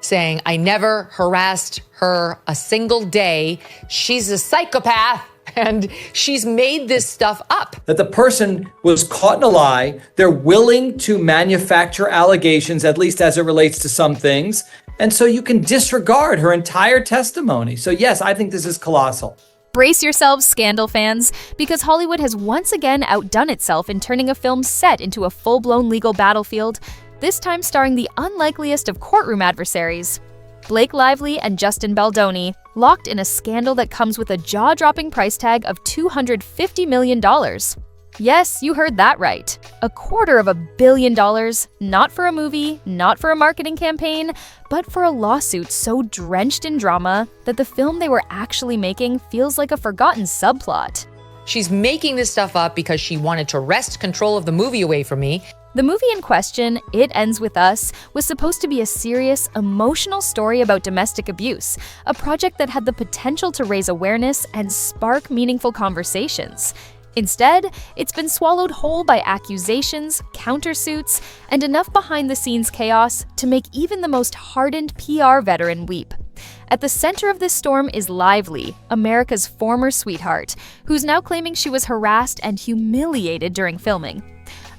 saying, I never harassed her a single day. She's a psychopath. And she's made this stuff up. That the person was caught in a lie. They're willing to manufacture allegations, at least as it relates to some things. And so you can disregard her entire testimony. So yes, I think this is colossal. Brace yourselves, Scandal fans, because Hollywood has once again outdone itself in turning a film set into a full-blown legal battlefield, this time starring the unlikeliest of courtroom adversaries. Blake Lively and Justin Baldoni, locked in a scandal that comes with a jaw-dropping price tag of $250 million. Yes, you heard that right. $250 million, not for a movie, not for a marketing campaign, but for a lawsuit so drenched in drama that the film they were actually making feels like a forgotten subplot. She's making this stuff up because she wanted to wrest control of the movie away from me. The movie in question, It Ends With Us, was supposed to be a serious, emotional story about domestic abuse, a project that had the potential to raise awareness and spark meaningful conversations. Instead, it's been swallowed whole by accusations, countersuits, and enough behind-the-scenes chaos to make even the most hardened PR veteran weep. At the center of this storm is Lively, America's former sweetheart, who's now claiming she was harassed and humiliated during filming.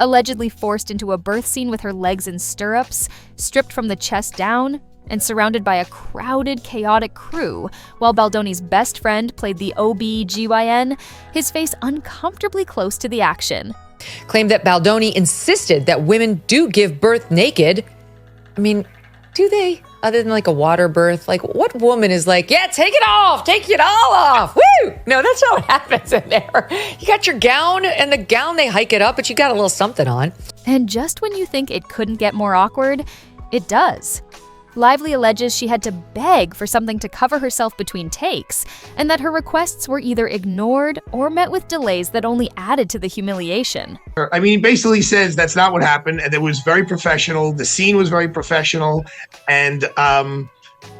Allegedly forced into a birth scene with her legs in stirrups, stripped from the chest down, and surrounded by a crowded, chaotic crew, while Baldoni's best friend played the OB-GYN, his face uncomfortably close to the action. Claimed that Baldoni insisted that women do give birth naked. I mean, do they? Other than like a water birth? Like, what woman is like, yeah, take it off, take it all off, woo! No, that's not what happens in there. You got your gown, and the gown, they hike it up, but you got a little something on. And just when you think it couldn't get more awkward, it does. Lively alleges she had to beg for something to cover herself between takes, and that her requests were either ignored or met with delays that only added to the humiliation. I mean, he basically says that's not what happened, and it was very professional. The scene was very professional, and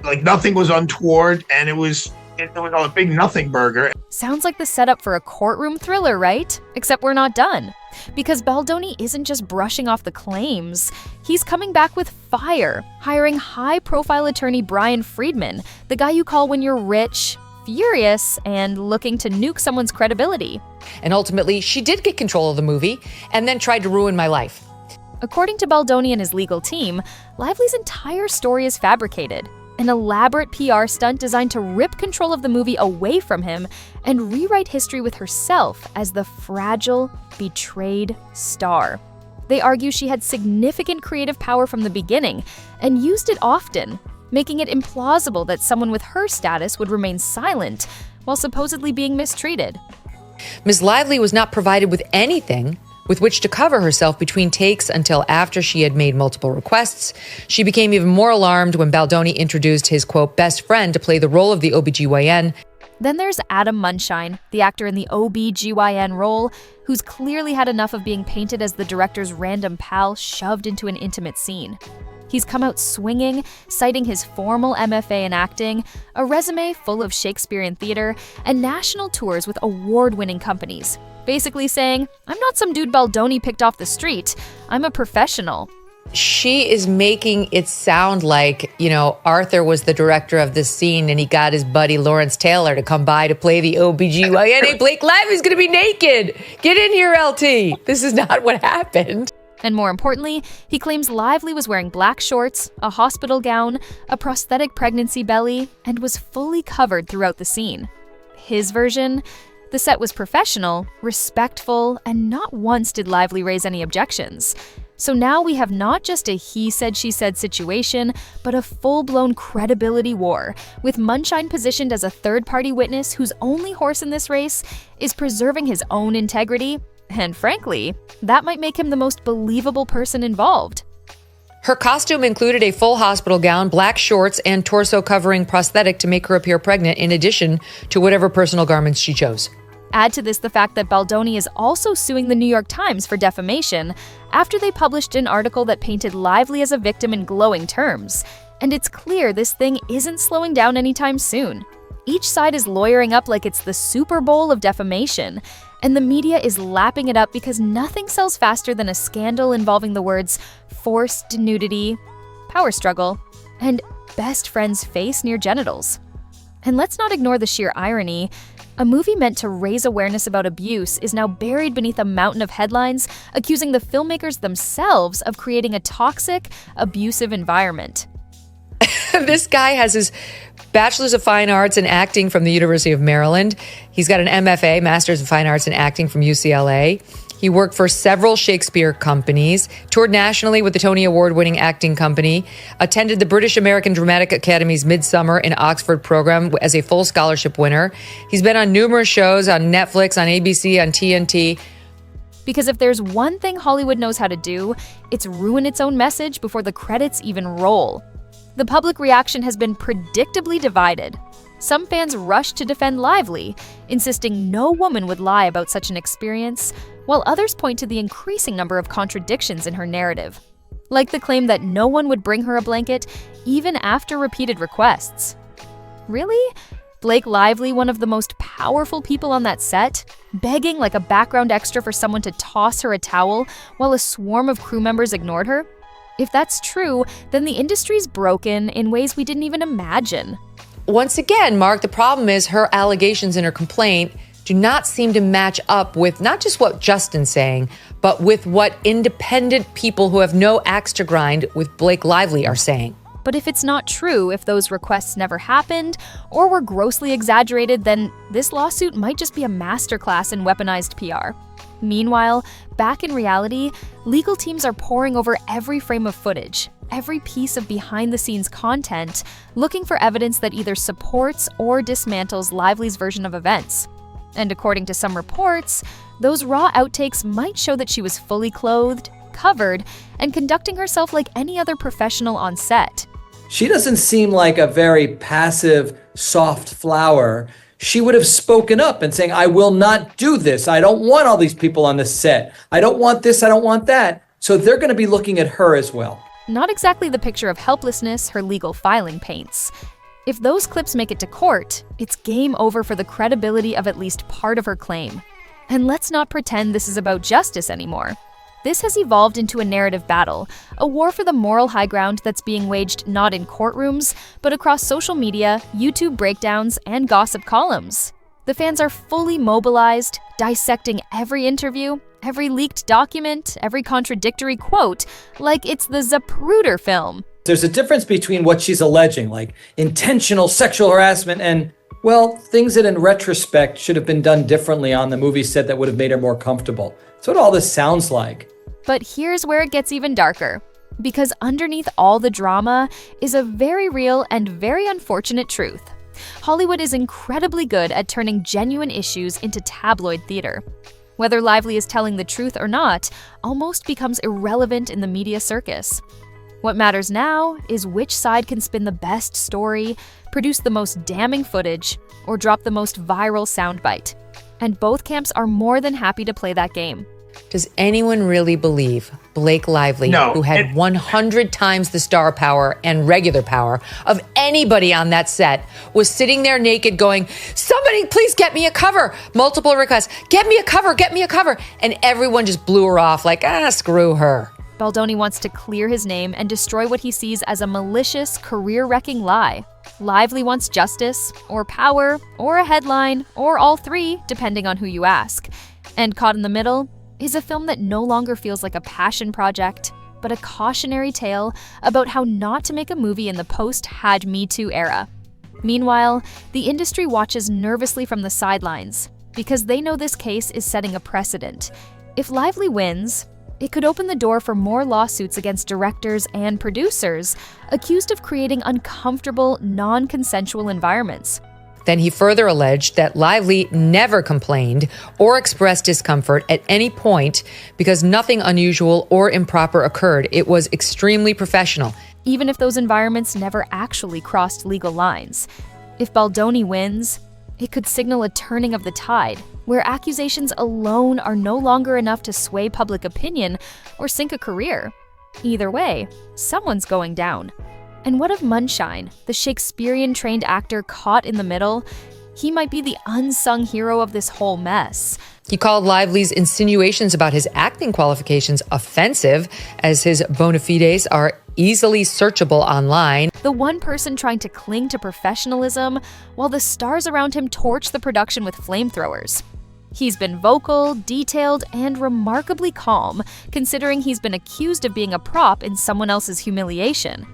like nothing was untoward, and it was a big nothing burger. Sounds like the setup for a courtroom thriller, right? Except we're not done. Because Baldoni isn't just brushing off the claims. He's coming back with fire, hiring high-profile attorney Brian Friedman, the guy you call when you're rich, furious, and looking to nuke someone's credibility. And ultimately, she did get control of the movie and then tried to ruin my life. According to Baldoni and his legal team, Lively's entire story is fabricated. An elaborate PR stunt designed to rip control of the movie away from him and rewrite history with herself as the fragile, betrayed star. They argue she had significant creative power from the beginning and used it often, making it implausible that someone with her status would remain silent while supposedly being mistreated. Ms. Lively was not provided with anything with which to cover herself between takes until after she had made multiple requests. She became even more alarmed when Baldoni introduced his, quote, best friend to play the role of the OB-GYN. Then there's Adam Munshine, the actor in the OB-GYN role, who's clearly had enough of being painted as the director's random pal shoved into an intimate scene. He's come out swinging, citing his formal MFA in acting, a resume full of Shakespearean theater, and national tours with award-winning companies. Basically saying, I'm not some dude Baldoni picked off the street, I'm a professional. She is making it sound like, Arthur was the director of this scene and he got his buddy Lawrence Taylor to come by to play the OB-GYN. Hey, Blake Lively's gonna be naked! Get in here, LT! This is not what happened. And more importantly, he claims Lively was wearing black shorts, a hospital gown, a prosthetic pregnancy belly, and was fully covered throughout the scene. His version? The set was professional, respectful, and not once did Lively raise any objections. So now we have not just a he-said-she-said situation, but a full-blown credibility war, with Munshine positioned as a third-party witness whose only horse in this race is preserving his own integrity. And frankly, that might make him the most believable person involved. Her costume included a full hospital gown, black shorts, and torso-covering prosthetic to make her appear pregnant, in addition to whatever personal garments she chose. Add to this the fact that Baldoni is also suing the New York Times for defamation after they published an article that painted Lively as a victim in glowing terms. And it's clear this thing isn't slowing down anytime soon. Each side is lawyering up like it's the Super Bowl of defamation, and the media is lapping it up because nothing sells faster than a scandal involving the words forced nudity, power struggle, and best friend's face near genitals. And let's not ignore the sheer irony. A movie meant to raise awareness about abuse is now buried beneath a mountain of headlines accusing the filmmakers themselves of creating a toxic, abusive environment. This guy has his Bachelor's of Fine Arts in Acting from the University of Maryland. He's got an MFA, Master's of Fine Arts in Acting from UCLA. He worked for several Shakespeare companies, toured nationally with the Tony Award-winning acting company, attended the British American Dramatic Academy's Midsummer in Oxford program as a full scholarship winner. He's been on numerous shows on Netflix, on ABC, on TNT. Because if there's one thing Hollywood knows how to do, it's ruin its own message before the credits even roll. The public reaction has been predictably divided. Some fans rushed to defend Lively, insisting no woman would lie about such an experience, while others point to the increasing number of contradictions in her narrative. Like the claim that no one would bring her a blanket, even after repeated requests. Really? Blake Lively, one of the most powerful people on that set, begging like a background extra for someone to toss her a towel while a swarm of crew members ignored her? If that's true, then the industry's broken in ways we didn't even imagine. Once again, Mark, the problem is her allegations in her complaint do not seem to match up with not just what Justin's saying, but with what independent people who have no axe to grind with Blake Lively are saying. But if it's not true, if those requests never happened or were grossly exaggerated, then this lawsuit might just be a masterclass in weaponized PR. Meanwhile, back in reality, legal teams are poring over every frame of footage, every piece of behind-the-scenes content, looking for evidence that either supports or dismantles Lively's version of events. And according to some reports, those raw outtakes might show that she was fully clothed, covered, and conducting herself like any other professional on set. She doesn't seem like a very passive, soft flower. She would have spoken up and saying, I will not do this. I don't want all these people on the set. I don't want this. I don't want that. So they're going to be looking at her as well. Not exactly the picture of helplessness her legal filing paints. If those clips make it to court, it's game over for the credibility of at least part of her claim. And let's not pretend this is about justice anymore. This has evolved into a narrative battle, a war for the moral high ground that's being waged not in courtrooms, but across social media, YouTube breakdowns, and gossip columns. The fans are fully mobilized, dissecting every interview, every leaked document, every contradictory quote, like it's the Zapruder film. There's a difference between what she's alleging, like intentional sexual harassment, and, well, things that in retrospect should have been done differently on the movie set that would have made her more comfortable. That's what all this sounds like. But here's where it gets even darker. Because underneath all the drama is a very real and very unfortunate truth. Hollywood is incredibly good at turning genuine issues into tabloid theater. Whether Lively is telling the truth or not almost becomes irrelevant in the media circus. What matters now is which side can spin the best story, produce the most damning footage, or drop the most viral soundbite. And both camps are more than happy to play that game. Does anyone really believe Blake Lively, who had 100 times the star power and regular power of anybody on that set, was sitting there naked going, somebody please get me a cover, multiple requests, get me a cover, and everyone just blew her off like, screw her. Baldoni wants to clear his name and destroy what he sees as a malicious, career-wrecking lie. Lively wants justice, or power, or a headline, or all three, depending on who you ask. And Caught in the Middle is a film that no longer feels like a passion project, but a cautionary tale about how not to make a movie in the post-Had Me Too era. Meanwhile, the industry watches nervously from the sidelines, because they know this case is setting a precedent. If Lively wins, it could open the door for more lawsuits against directors and producers accused of creating uncomfortable, non-consensual environments. Then he further alleged that Lively never complained or expressed discomfort at any point because nothing unusual or improper occurred. It was extremely professional. Even if those environments never actually crossed legal lines. If Baldoni wins, it could signal a turning of the tide, where accusations alone are no longer enough to sway public opinion or sink a career. Either way, someone's going down. And what of Munshine, the Shakespearean-trained actor caught in the middle? He might be the unsung hero of this whole mess. He called Lively's insinuations about his acting qualifications offensive, as his bona fides are easily searchable online. The one person trying to cling to professionalism, while the stars around him torch the production with flamethrowers. He's been vocal, detailed, and remarkably calm, considering he's been accused of being a prop in someone else's humiliation.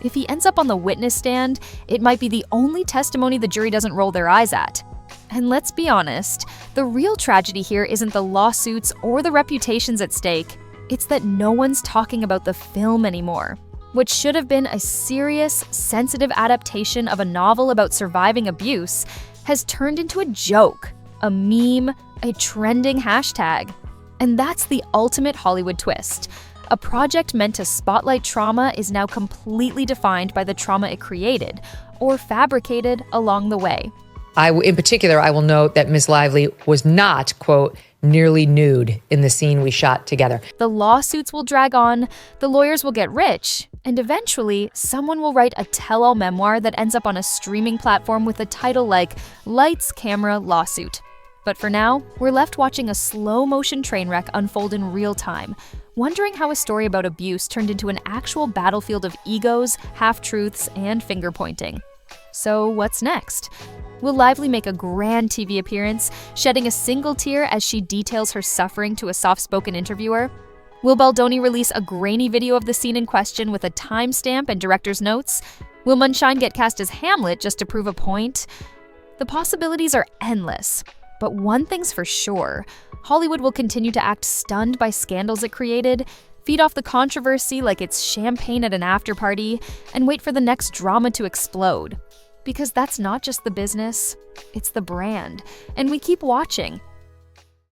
If he ends up on the witness stand, it might be the only testimony the jury doesn't roll their eyes at. And let's be honest, the real tragedy here isn't the lawsuits or the reputations at stake. It's that no one's talking about the film anymore. What should have been a serious, sensitive adaptation of a novel about surviving abuse has turned into a joke, a meme, a trending hashtag. And that's the ultimate Hollywood twist. A project meant to spotlight trauma is now completely defined by the trauma it created or fabricated along the way. In particular, I will note that Ms. Lively was not, quote, nearly nude in the scene we shot together. The lawsuits will drag on, the lawyers will get rich, and eventually, someone will write a tell-all memoir that ends up on a streaming platform with a title like Lights, Camera, Lawsuit. But for now, we're left watching a slow-motion train wreck unfold in real time, wondering how a story about abuse turned into an actual battlefield of egos, half-truths, and finger-pointing. So what's next? Will Lively make a grand TV appearance, shedding a single tear as she details her suffering to a soft-spoken interviewer? Will Baldoni release a grainy video of the scene in question with a timestamp and director's notes? Will Munshine get cast as Hamlet just to prove a point? The possibilities are endless. But one thing's for sure, Hollywood will continue to act stunned by scandals it created, feed off the controversy like it's champagne at an after-party, and wait for the next drama to explode. Because that's not just the business, it's the brand. And we keep watching,